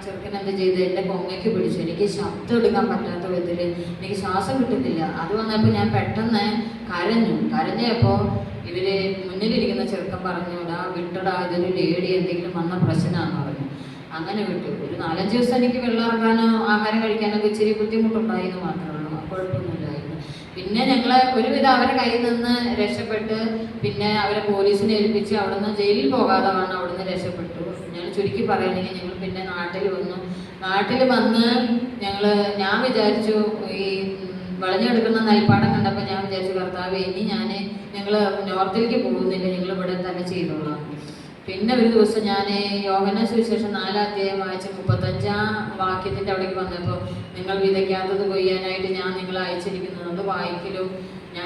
ചെറുക്കൻ എന്ത് ചെയ്ത് എൻ്റെ പൊങ്ങയ്ക്ക് പിടിച്ചു. എനിക്ക് ശബ്ദം എടുക്കാൻ പറ്റാത്ത വിധത്തിൽ എനിക്ക് ശ്വാസം കിട്ടുന്നില്ല. അത് വന്നപ്പോൾ ഞാൻ പെട്ടെന്ന് കരഞ്ഞപ്പോൾ ഇവർ മുന്നിലിരിക്കുന്ന ചെറുക്കൻ പറഞ്ഞു വിട്ടടാ, ഇതൊരു ലേഡി, എന്തെങ്കിലും വന്ന പ്രശ്നമാണെന്ന് പറഞ്ഞു. അങ്ങനെ വിട്ടു. ഒരു 4-5 ദിവസം എനിക്ക് വെള്ളം ഇറക്കാനോ ആഹാരം കഴിക്കാനൊക്കെ ഇച്ചിരി ബുദ്ധിമുട്ടുണ്ടായിരുന്നു മാത്രമേ ഉള്ളൂ, കുഴപ്പമൊന്നുമില്ലായിരുന്നു. പിന്നെ ഞങ്ങൾ ഒരുവിധം അവരെ കയ്യിൽ നിന്ന് രക്ഷപ്പെട്ട് പിന്നെ അവരെ പോലീസിനെ ഏൽപ്പിച്ച് അവിടുന്ന് ജയിലിൽ പോകാതെ വേണം അവിടുന്ന് രക്ഷപ്പെട്ടു. ഞാൻ ചുരുക്കി പറയുകയാണെങ്കിൽ ഞങ്ങൾ പിന്നെ നാട്ടിൽ വന്ന് ഞാൻ വിചാരിച്ചു ഈ വളഞ്ഞെടുക്കുന്ന നെൽപ്പാടം കണ്ടപ്പോൾ ഞാൻ വിചാരിച്ചു കർത്താവ് ഇനി ഞങ്ങൾ നോർത്തിലേക്ക് പോകുന്നില്ല, ഞങ്ങൾ ഇവിടെ തന്നെ ചെയ്തോളാം. പിന്നെ ഒരു ദിവസം ഞാൻ യോഹന്നാൻ സുവിശേഷം 4-ാം അധ്യായം വായിച്ച് 35-ാം വാക്യത്തിൻ്റെ അവിടേക്ക് വന്നപ്പോൾ നിങ്ങൾ വിതയ്ക്കാത്തത് കൊയ്യാനായിട്ട് ഞാൻ നിങ്ങളെ അയച്ചിരിക്കുന്നത് അത് വായിക്കലും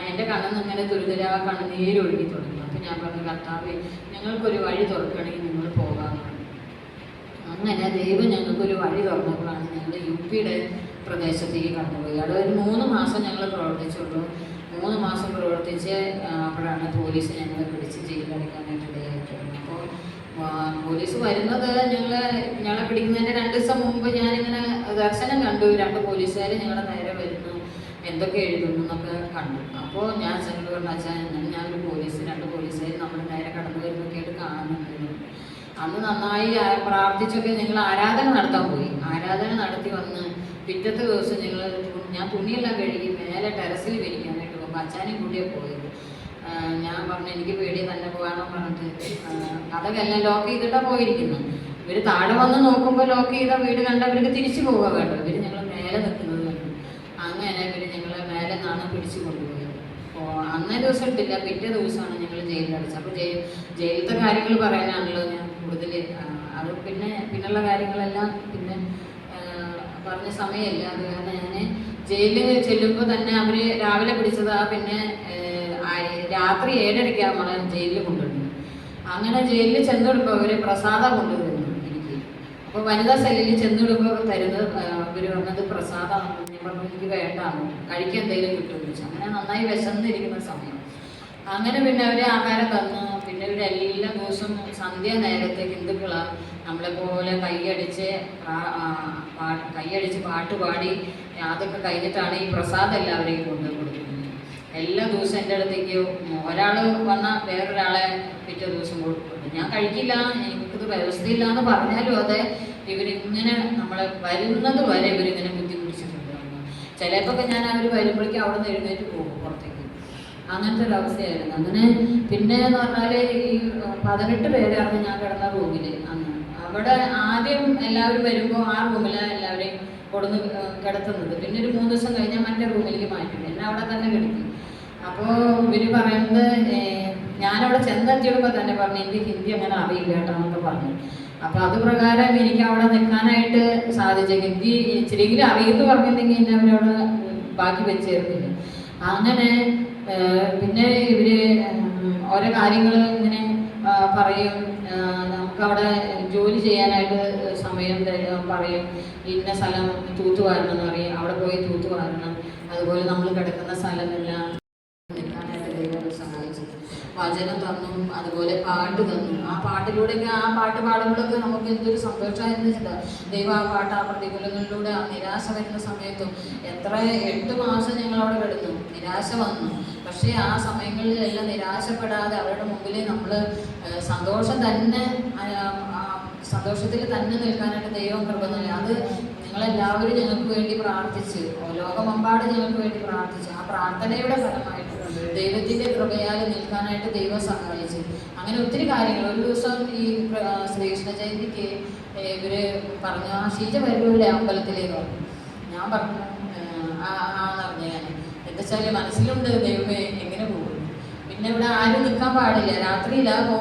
എൻ്റെ കണ്ണിൽ നിന്ന് ഇങ്ങനെ തുരുതുരാ കണ്ണുനീരൊഴുകി തുടങ്ങി. അപ്പോൾ ഞാൻ പറഞ്ഞു കർത്താവേ ഞങ്ങൾക്കൊരു വഴി തുറക്കണമെങ്കിൽ നിങ്ങൾ പോകാമെന്ന്. അങ്ങനെ ദൈവം ഞങ്ങൾക്കൊരു വഴി തുറന്നപ്പോഴാണ് ഞങ്ങൾ UP-യുടെ പ്രദേശത്തേക്ക് കടന്നുപോയി. അവിടെ ഒരു 3 മാസം ഞങ്ങൾ പ്രവർത്തിച്ചുള്ളൂ. 3 മാസം പ്രവർത്തിച്ച് അപ്പോഴാണ് പോലീസ് ഞങ്ങളെ പിടിച്ച് ജയിലടക്കാനായിട്ട് ഇടയായിട്ടുള്ളത്. അപ്പോൾ പോലീസ് വരുന്നത് ഞങ്ങളെ പിടിക്കുന്നതിൻ്റെ 2 ദിവസം മുമ്പ് ഞാനിങ്ങനെ ദർശനം കണ്ടു. 2 പോലീസുകാർ ഞങ്ങളുടെ നേരെ വരുന്നു, എന്തൊക്കെ എഴുതുന്നു എന്നൊക്കെ കണ്ടു. അപ്പോൾ ഞാൻ ചെന്ന് പറഞ്ഞു അച്ഛാ ഞാനൊരു 2 പോലീസുകാർ നമ്മുടെ നേരെ കടന്നു വരുന്നൊക്കെയായിട്ട് കാണുന്നുണ്ട്. അന്ന് നന്നായി പ്രാർത്ഥിച്ചൊക്കെ ഞങ്ങൾ ആരാധന നടത്താൻ പോയി. ആരാധന നടത്തി വന്ന് പിറ്റത്തെ ദിവസം ഞാൻ തുണിയെല്ലാം കഴുകി മേലെ ടെറസിൽ വിരിക്കാനായിട്ട് പോകുമ്പോൾ അച്ഛനെയും കൂടിയേ പോയത്. ഞാൻ പറഞ്ഞു എനിക്ക് പേടി തന്നെ പോകാമെന്ന് പറഞ്ഞിട്ട് അതൊക്കെല്ലാം ലോക്ക് ചെയ്തിട്ടാണ് പോയിരിക്കുന്നത്. ഇവർ താഴെ വന്ന് നോക്കുമ്പോൾ ലോക്ക് ചെയ്ത വീട് കണ്ടവർക്ക് തിരിച്ചു പോവുക വേണ്ട, ഇവർ ഞങ്ങൾ മേലെ നിൽക്കുന്നത് കണ്ടു. അങ്ങനെ ഇവർ ഞങ്ങളെ മേലെ നിന്നാണ് പിടിച്ചു കൊണ്ടുപോയത്. അപ്പോൾ അന്നേ ദിവസം ഇട്ടില്ല, പിറ്റേ ദിവസമാണ് ഞങ്ങൾ ജയിലിലടച്ചത്. അപ്പോൾ ജയിലത്തെ കാര്യങ്ങൾ പറയാനാണല്ലോ ഞാൻ കൂടുതൽ അത് പിന്നുള്ള കാര്യങ്ങളെല്ലാം പിന്നെ പറഞ്ഞ സമയമല്ല. അത് കാരണം ഞാൻ ജയിലിൽ ചെല്ലുമ്പോൾ തന്നെ അവർ രാവിലെ പിടിച്ചതാ, പിന്നെ രാത്രി 7:30 നമ്മളെ ജയിലിൽ കൊണ്ടുവരുന്നു. അങ്ങനെ ജയിലിൽ ചെന്നിടുമ്പോൾ അവർ പ്രസാദം കൊണ്ടുവരുന്നു എനിക്ക്. അപ്പോൾ വനിതാ സെല്ലിൽ ചെന്നിടുമ്പോൾ തരുന്നത് ഇവർ പറഞ്ഞത് പ്രസാദമാണ്. ഞാൻ പറഞ്ഞു എനിക്ക് വേണ്ടാന്ന്, കഴിക്കാൻ എന്തെങ്കിലും കിട്ടുമെന്ന് വെച്ചാൽ. അങ്ങനെ നന്നായി വിശന്നിരിക്കുന്ന സമയം. അങ്ങനെ പിന്നെ അവർ ആഹാരം തന്നു. പിന്നെ ഇവർ എല്ലാ ദിവസവും സന്ധ്യ നേരത്തെ ഹിന്ദുക്കളാണ് നമ്മളെപ്പോലെ കൈയടിച്ച് പാട്ട് പാടി അതൊക്കെ കഴിഞ്ഞിട്ടാണ് ഈ പ്രസാദം എല്ലാവരെയും കൊണ്ടു കൊടുക്കുന്നത്. എല്ലാ ദിവസവും എൻ്റെ അടുത്തേക്ക് ഒരാൾ വന്നാൽ വേറൊരാളെ പിറ്റേ ദിവസം കൊടുക്കുന്നുണ്ട്. ഞാൻ കഴിക്കില്ല, എനിക്കിത് വ്യവസ്ഥയില്ല എന്ന് പറഞ്ഞാലും അതെ ഇവരിങ്ങനെ നമ്മളെ വരുന്നത് വരെ ഇവരിങ്ങനെ ബുദ്ധിമുട്ടിച്ചിട്ടുണ്ട്. ചിലപ്പോൾ ഞാൻ അവർ വരുമ്പോഴേക്കും അവിടെ നിന്ന് എഴുന്നേറ്റ് പോകും പുറത്തേക്ക്. അങ്ങനത്തെ ഒരു അവസ്ഥയായിരുന്നു. അങ്ങനെ പിന്നെ എന്ന് പറഞ്ഞാൽ ഈ 18 പേരാണ് ഞാൻ കിടന്ന റൂമിൽ അന്ന്. അവിടെ ആദ്യം എല്ലാവരും വരുമ്പോൾ ആ റൂമിലാണ് എല്ലാവരെയും കൊടുന്ന് കിടത്തുന്നത്. പിന്നെ ഒരു 3 ദിവസം കഴിഞ്ഞാൽ മറ്റേ റൂമിലേക്ക് മാറ്റും, എന്നെ അവിടെ തന്നെ കിടത്തി. അപ്പോൾ ഇവർ പറയുന്നത് ഞാനവിടെ ചെന്നെത്തിയപ്പോൾ തന്നെ പറഞ്ഞു എനിക്ക് ഹിന്ദി അങ്ങനെ അറിയില്ല കേട്ടോ എന്നൊക്കെ പറഞ്ഞു. അപ്പൊ അത് പ്രകാരം എനിക്ക് അവിടെ നിൽക്കാനായിട്ട് സാധിച്ചു. ഹിന്ദി ഇച്ചിരിയെങ്കിലും അറിയുമെന്ന് പറഞ്ഞിട്ടുണ്ടെങ്കിൽ എന്നെ അവരവിടെ ബാക്കി വെച്ചേർന്നില്ല. അങ്ങനെ പിന്നെ ഇവര് ഓരോ കാര്യങ്ങൾ ഇങ്ങനെ പറയും. നമുക്കവിടെ ജോലി ചെയ്യാനായിട്ട് സമയം പറയും. ഇന്ന സ്ഥലം തൂത്തുവാരണം എന്ന് പറയും, അവിടെ പോയി തൂത്തുവാരണം. അതുപോലെ നമ്മൾ കിടക്കുന്ന സ്ഥലമെല്ലാം നിൽക്കാനായിട്ട് ദൈവം സഹായിച്ചു. വചനം തന്നു, അതുപോലെ പാട്ട് തന്നു. ആ പാട്ടിലൂടെയൊക്കെ ആ പാട്ട് പാടുമ്പോഴൊക്കെ നമുക്ക് എന്തൊരു സന്തോഷമായിരുന്നു വെച്ചിട്ടാ. ദൈവം ആ പാട്ട് ആ പ്രതികൂലങ്ങളിലൂടെ ആ നിരാശ വരുന്ന സമയത്തും എത്ര 8 മാസം ഞങ്ങളവിടെ കിടന്നു. നിരാശ വന്നു, പക്ഷേ ആ സമയങ്ങളിലെല്ലാം നിരാശപ്പെടാതെ അവരുടെ മുമ്പിൽ നമ്മൾ സന്തോഷത്തിൽ തന്നെ നിൽക്കാനായിട്ട് ദൈവം കൃപ നൽകി. അത് നിങ്ങളെല്ലാവരും ഞങ്ങൾക്ക് വേണ്ടി പ്രാർത്ഥിച്ച്, ലോകമെമ്പാടും ഞങ്ങൾക്ക് വേണ്ടി പ്രാർത്ഥിച്ചു. ആ പ്രാർത്ഥനയുടെ ഫലമായിട്ട് ദൈവത്തിൻ്റെ കൃപയാൽ നിൽക്കാനായിട്ട് ദൈവം സഹായിച്ചു. അങ്ങനെ ഒത്തിരി കാര്യങ്ങൾ. ഒരു ദിവസം ഈ ശ്രീകൃഷ്ണ ജയന്തിക്ക് ഇവര് പറഞ്ഞു ഷീജ വരൂല്ലേ അമ്പലത്തിലേക്ക് പറഞ്ഞു. ഞാൻ പറഞ്ഞു ആന്ന് പറഞ്ഞു. ഞാൻ എന്താ വെച്ചാൽ മനസ്സിലുണ്ട് ദൈവമേ എങ്ങനെ പോകും. പിന്നെ ഇവിടെ ആരും നിൽക്കാൻ പാടില്ല, രാത്രിയിലാണ്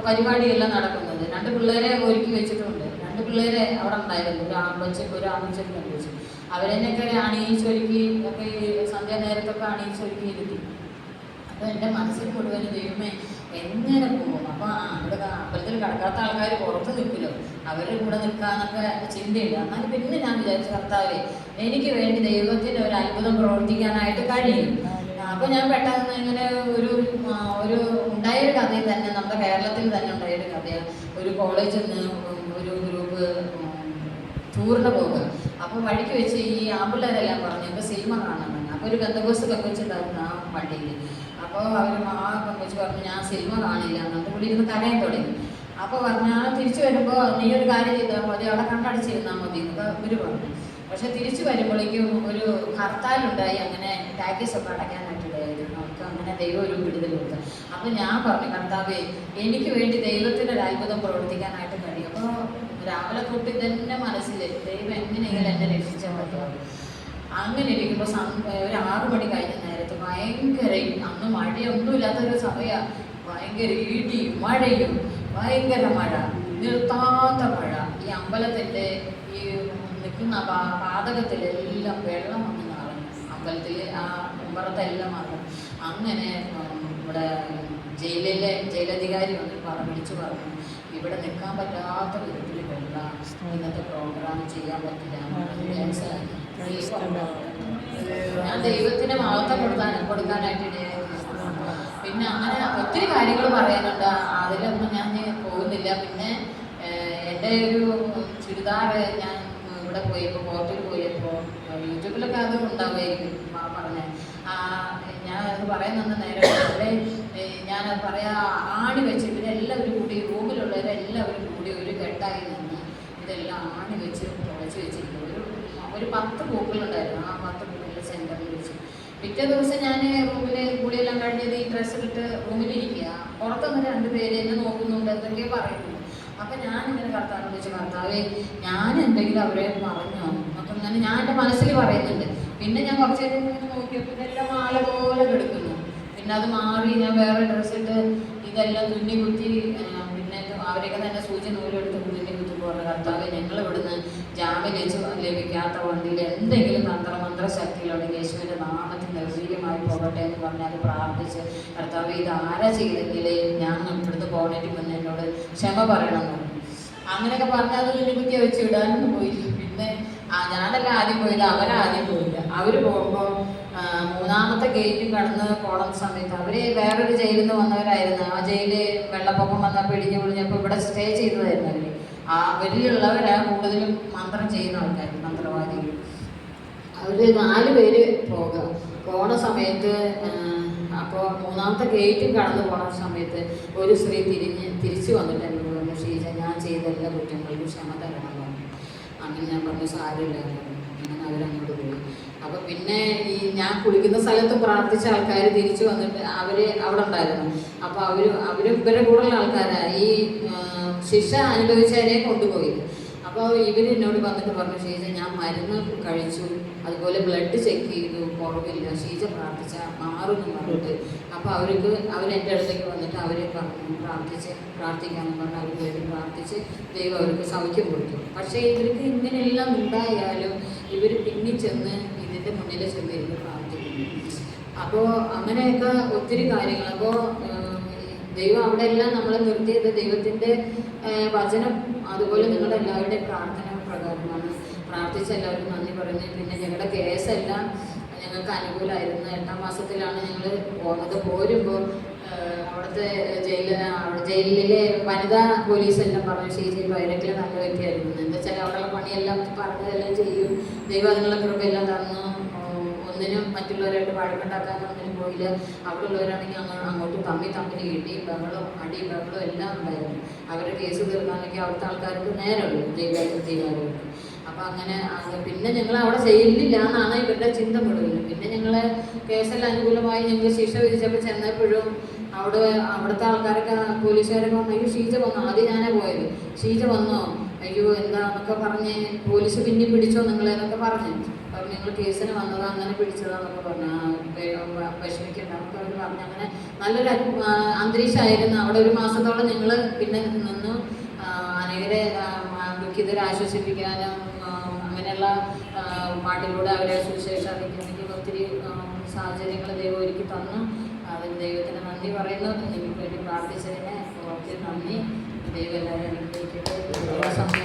പരിപാടിയെല്ലാം നടക്കുന്നത്. 2 പിള്ളേരെ ഒരുക്കി വെച്ചിട്ടുണ്ട്. 2 പിള്ളേരെ അവിടെ ഉണ്ടായിരുന്നു, ഒരു ആൺകൊച്ചും പെൺകൊച്ചും. അവരെന്നൊക്കെ അണിയിച്ചൊരുക്കി ഒക്കെ സന്ധ്യാനേരത്തൊക്കെ അണിയിച്ചൊരുക്കി ഇരുത്തി. അപ്പോൾ എൻ്റെ മനസ്സിൽ മുഴുവൻ ദൈവമേ എങ്ങനെ പോകും. അപ്പോൾ അവിടെ അമ്പലത്തിൽ കിടക്കാത്ത ആൾക്കാർ പുറത്ത് നിൽക്കുമല്ലോ, അവരുടെ കൂടെ നിൽക്കാന്നൊക്കെ ചിന്തയില്ല. എന്നാലും പിന്നെ ഞാൻ വിചാരിച്ചു കർത്താവേ എനിക്ക് വേണ്ടി ദൈവത്തിന് ഒരു അത്ഭുതം പ്രവർത്തിക്കാനായിട്ട് കഴിയും. അപ്പോൾ ഞാൻ പെട്ടെന്ന് ഇങ്ങനെ ഒരു ഉണ്ടായൊരു കഥയിൽ തന്നെ, നമ്മുടെ കേരളത്തിൽ തന്നെ ഉണ്ടായൊരു കഥയാണ്. ഒരു കോളേജിൽ നിന്ന് ഒരു ഗ്രൂപ്പ് ടൂറിന് പോകുക. അപ്പോൾ വഴിക്ക് വെച്ച് ഈ ആമ്പിള്ളേരെല്ലാം പറഞ്ഞു ഇപ്പോൾ സിനിമ കാണാൻ തന്നെ. അപ്പോൾ ഒരു ബന്ധുക്കോസ് വെച്ചിട്ടുണ്ടായിരുന്നു ആ വണ്ടിയിൽ. അപ്പോൾ അവർ ആ വെച്ച് പറഞ്ഞു ഞാൻ സിനിമ കാണില്ല എന്നിട്ട് കൂടി ഇരുന്ന് കരയാൻ തുടങ്ങി. അപ്പോൾ പറഞ്ഞാൽ തിരിച്ചു വരുമ്പോൾ നീ ഒരു കാര്യം ചെയ്താൽ മതി, അവിടെ കണ്ണടച്ചിരുന്നാൽ മതി എന്നൊക്കെ ഇവർ പറഞ്ഞു. പക്ഷെ തിരിച്ചു വരുമ്പോഴേക്കും ഒരു ഹർത്താലുണ്ടായി. അങ്ങനെ ടാക്സൊക്കെ അടയ്ക്കാനായിട്ടിടയായിരുന്നു. നമുക്ക് അങ്ങനെ ദൈവം ഒരു വിടുതൽ കൊടുത്തു. അപ്പോൾ ഞാൻ പറഞ്ഞു കർത്താവേ എനിക്ക് വേണ്ടി ദൈവത്തിൻ്റെ ഒരു അത്ഭുതം പ്രവർത്തിക്കാനായിട്ട് കഴിയും. അപ്പോൾ രാവിലെ തൊട്ട് ഇതെന്നെ മനസ്സിൽ ദൈവം എങ്ങനെയെങ്കിലും എന്നെ രക്ഷിച്ചാൽ മതിയാവും. അങ്ങനെ ഇരിക്കുമ്പോൾ ഒരു 6 മണി കഴിഞ്ഞ നേരത്ത് ഭയങ്കര, അന്ന് മഴയൊന്നുമില്ലാത്തൊരു സമയമാണ്, ഭയങ്കര ഇടിയും മഴയും, ഭയങ്കര മഴ, നിർത്താത്ത മഴ. ഈ അമ്പലത്തിൻ്റെ ഈ നിൽക്കുന്ന പാതകത്തിലെല്ലാം വെള്ളം വന്ന് നിറഞ്ഞു. അമ്പലത്തിൽ ആ ഉമ്മറത്തെല്ലാം മാറും. അങ്ങനെ ഇവിടെ ജയിലധികാരി വന്ന് വിളിച്ചു പറഞ്ഞു ഇവിടെ നിൽക്കാൻ പറ്റാത്ത വിധത്തിൽ വെള്ളം, ഇന്നത്തെ പ്രോഗ്രാം ചെയ്യാൻ പറ്റില്ല. ഞാൻ ദൈവത്തിന് മഹത്വം കൊടുക്കാനായിട്ട് ഇടയായിരുന്നു. പിന്നെ അങ്ങനെ ഒത്തിരി കാര്യങ്ങൾ പറയാനുണ്ട്, അതിലൊന്നും ഞാൻ പോകുന്നില്ല. പിന്നെ എൻ്റെ ഒരു ചുരിദാർ ഞാൻ ഇവിടെ പോയപ്പോൾ കോർട്ടിൽ പോയപ്പോൾ യൂട്യൂബിലൊക്കെ അത് ഉണ്ടാവുമായിരിക്കും പറഞ്ഞത്. ഞാൻ അത് പറയുന്ന നേരം അവിടെ ഞാനത് പറയാം ആണി വെച്ച് ഇവരെല്ലാവരും കൂടി റൂമിലുള്ളവരെല്ലാവരും കൂടി ഒരു കെട്ടായി നിന്ന് ഇതെല്ലാം ആണി വെച്ച് തുളച്ച് വെച്ചിരിക്കും. ഒരു 10 പൂക്കളുണ്ടായിരുന്നു. ആ 10 പൂക്കളുടെ സെൻറ്ററിൽ വെച്ച് പിറ്റേ ദിവസം ഞാൻ റൂമിൽ കൂടിയെല്ലാം കഴിഞ്ഞത് ഈ ഡ്രസ്സ് ഇട്ട് റൂമിലിരിക്കുക. പുറത്തുനിന്ന് 2 പേര് എന്നെ നോക്കുന്നുണ്ട്, എന്തൊക്കെയോ പറയുന്നു. അപ്പം ഞാനിങ്ങനെ കർത്താവിനെ വിളിച്ച് കർത്താവേ ഞാൻ എന്തെങ്കിലും അവരെ പറഞ്ഞോ അപ്പം ഞാൻ എൻ്റെ മനസ്സിൽ പറയുന്നുണ്ട്. പിന്നെ ഞാൻ കുറച്ച് നേരം ഇങ്ങനെ നോക്കിയപ്പോൾ ഇതെല്ലാം മാല പോലെ കിടക്കുന്നു. പിന്നെ അത് മാറി ഞാൻ വേറെ ഡ്രസ്സിട്ട് ഇതെല്ലാം തുന്നി കുത്തി, പിന്നെ അവരൊക്കെ തന്നെ സൂചി നൂലെടുത്ത് തുന്നി കുത്തി പോകുന്ന കർത്താവെ ഞങ്ങൾ ഇവിടുന്ന് ജാമ്യം ലഭിക്കാത്ത വണ്ടിയിൽ എന്തെങ്കിലും തന്ത്രമന്ത്ര ശക്തിയിലുണ്ടെങ്കിൽ യേശുവിൻ്റെ നാമത്തിൽ നിർവീര്യമായി പോകട്ടെ എന്ന് പറഞ്ഞാൽ അത് പ്രാർത്ഥിച്ച് കർത്താവ് ഇത് ആരാ ചെയ്തെങ്കിൽ ഞാൻ ഇവിടുന്ന് പോകണേറ്റ് മുന്നേ എന്നോട് ക്ഷമ പറയണമെന്ന് പറഞ്ഞു. അങ്ങനെയൊക്കെ പറഞ്ഞാൽ അത് തുന്നിക്കുത്തി വെച്ച് വിടാനൊന്നും പോയില്ല. പിന്നെ ഞാനല്ല ആദ്യം പോയില്ല, അവരാദ്യം പോയില്ല. അവർ പോകുമ്പോൾ 3ാമത്തെ ഗേറ്റും കടന്ന് പോണ സമയത്ത് അവർ വേറൊരു ജയിലിൽ നിന്ന് വന്നവരായിരുന്നു. ആ ജയില് വെള്ളപ്പൊക്കം വന്നപ്പോൾ പൊളിഞ്ഞപ്പോൾ ഇവിടെ സ്റ്റേ ചെയ്തതായിരുന്നു. അവരിലുള്ളവരാ കൂടുതലും മന്ത്രം ചെയ്യുന്ന ആൾക്കാർ, മന്ത്രവാദികൾ. അവർ 4 പേര് പോണ സമയത്ത് അപ്പോൾ 3ാമത്തെ ഗേറ്റും കടന്നു പോണ സമയത്ത് ഒരു സ്ത്രീ തിരിച്ചു വന്നിട്ട് എന്നോട് പറഞ്ഞു ഷീജ ഞാൻ ചെയ്ത എല്ലാ കുറ്റങ്ങൾക്കും ക്ഷമ തരണം പറഞ്ഞു. അങ്ങനെ ഞാൻ പറഞ്ഞു സാരമില്ല. അങ്ങനെ അവരങ്ങോട്ട് പോയി. അപ്പോൾ പിന്നെ ഈ ഞാൻ കുളിക്കുന്ന സ്ഥലത്ത് പ്രാർത്ഥിച്ച ആൾക്കാർ തിരിച്ചു വന്നിട്ട് അവർ അവിടെ ഉണ്ടായിരുന്നു. അപ്പോൾ അവർ ഇവരുടെ കൂടെയുള്ള ആൾക്കാരാണ് ഈ ശിക്ഷ അനുഭവിച്ചവരെ കൊണ്ടുപോയി. അപ്പോൾ ഇവർ എന്നോട് വന്നിട്ട് പറഞ്ഞു, ഷീജ ഞാൻ മരുന്ന് കഴിച്ചു, അതുപോലെ ബ്ലഡ് ചെക്ക് ചെയ്തു, കുറവില്ല, ഷീജ പ്രാർത്ഥിച്ചാൽ മാറുമെന്ന് പറഞ്ഞിട്ട്. അപ്പോൾ അവരെൻ്റെ അടുത്തേക്ക് വന്നിട്ട് അവർ പറഞ്ഞു പ്രാർത്ഥിക്കാമെന്ന് പറഞ്ഞ് അവർ വേണ്ടി പ്രാർത്ഥിച്ച് ദൈവം അവർക്ക് സൗഖ്യം കൊടുത്തു. പക്ഷേ ഇവർക്ക് ഇങ്ങനെയെല്ലാം ഉണ്ടായാലും ഇവർ പിന്നിൽ ചെന്ന് ഇതിൻ്റെ മുന്നിൽ ചെന്നിരുന്ന് പ്രാർത്ഥിക്കുന്നു. അപ്പോൾ അങ്ങനെയൊക്കെ ഒത്തിരി കാര്യങ്ങൾ. അപ്പോൾ ദൈവം അവിടെ എല്ലാം നമ്മളെ നിർത്തിയത് ദൈവത്തിൻ്റെ വചനം, അതുപോലെ നിങ്ങളുടെ എല്ലാവരുടെയും പ്രാർത്ഥന പ്രകാരമാണ്. പ്രാർത്ഥിച്ച എല്ലാവർക്കും നന്ദി പറയുന്നത്. പിന്നെ ഞങ്ങളുടെ കേസെല്ലാം ഞങ്ങൾക്ക് അനുകൂലമായിരുന്നു. 8ാം മാസത്തിലാണ് ഞങ്ങൾ പോകുന്നത്. പോരുമ്പോൾ അവിടുത്തെ ജയിലിലെ വനിതാ പോലീസെല്ലാം പറഞ്ഞു, ഷീജ പൈരക്കിൽ നല്ല വ്യക്തിയായിരുന്നു. എന്താ വെച്ചാൽ അവിടെയുള്ള പണിയെല്ലാം പറഞ്ഞതെല്ലാം ചെയ്യും. ദൈവം അതിനുള്ള കൃപയെല്ലാം തന്നു. ഒന്നിനും മറ്റുള്ളവരായിട്ട് വഴക്കുണ്ടാക്കാൻ ഒന്നിനും പോയില്ല. അവിടെ ഉള്ളവരാണെങ്കിൽ അങ്ങോട്ടും തമ്മിൽ കിട്ടിയും ബഹളവും അടിയും ബഹളവും എല്ലാം ഉണ്ടായിരുന്നു. അവരുടെ കേസ് തീർക്കാനൊക്കെ അവിടുത്തെ ആൾക്കാർക്ക് നേരമുള്ളൂ, ജയിലാളികൾക്ക്. അപ്പം അങ്ങനെ പിന്നെ ഞങ്ങൾ അവിടെ ചെയ്യില്ല എന്നാണ് ഇവരുടെ ചിന്ത മുഴുവൻ. പിന്നെ ഞങ്ങളെ കേസെല്ലാം അനുകൂലമായി ഞങ്ങൾ ശിക്ഷ വിധിച്ചപ്പോൾ ചെന്നപ്പോഴും അവിടുത്തെ ആൾക്കാരൊക്കെ പോലീസുകാരൊക്കെ വന്നു, അയ്യോ ഷീജ വന്നോ, ആദ്യം ഞാനാ പോയത്, ഷീജ വന്നോ, അയ്യോ എന്താന്നൊക്കെ പറഞ്ഞ് പോലീസ് പിന്നെ പിടിച്ചോ നിങ്ങളെന്നൊക്കെ പറഞ്ഞു. അപ്പം നിങ്ങൾ കേസിന് വന്നതാ, അങ്ങനെ പിടിച്ചതാന്നൊക്കെ പറഞ്ഞു. വിഷമിക്കണ്ട എന്നൊക്കെ അവർ പറഞ്ഞു. അങ്ങനെ നല്ലൊരു അന്തരീക്ഷമായിരുന്നു അവിടെ. 1 മാസത്തോളം ഞങ്ങൾ പിന്നെ നിന്നു. അനേകരെ ദുഃഖിതരെ ആശ്വസിപ്പിക്കാനും അങ്ങനെയുള്ള പാട്ടിലൂടെ അവരെ സുവിശേഷം അറിയിക്കാനും ഒത്തിരി സാഹചര്യങ്ങൾ ദൈവം ഒരുക്കി തന്നു. അതിന് ദൈവത്തിന് നന്ദി പറയുന്നു. എനിക്ക് വേണ്ടി പ്രാർത്ഥിച്ചതിന് ഒത്തിരി നന്ദി. ദൈവം എല്ലാവരും അനുഗ്രഹിക്കട്ടെ.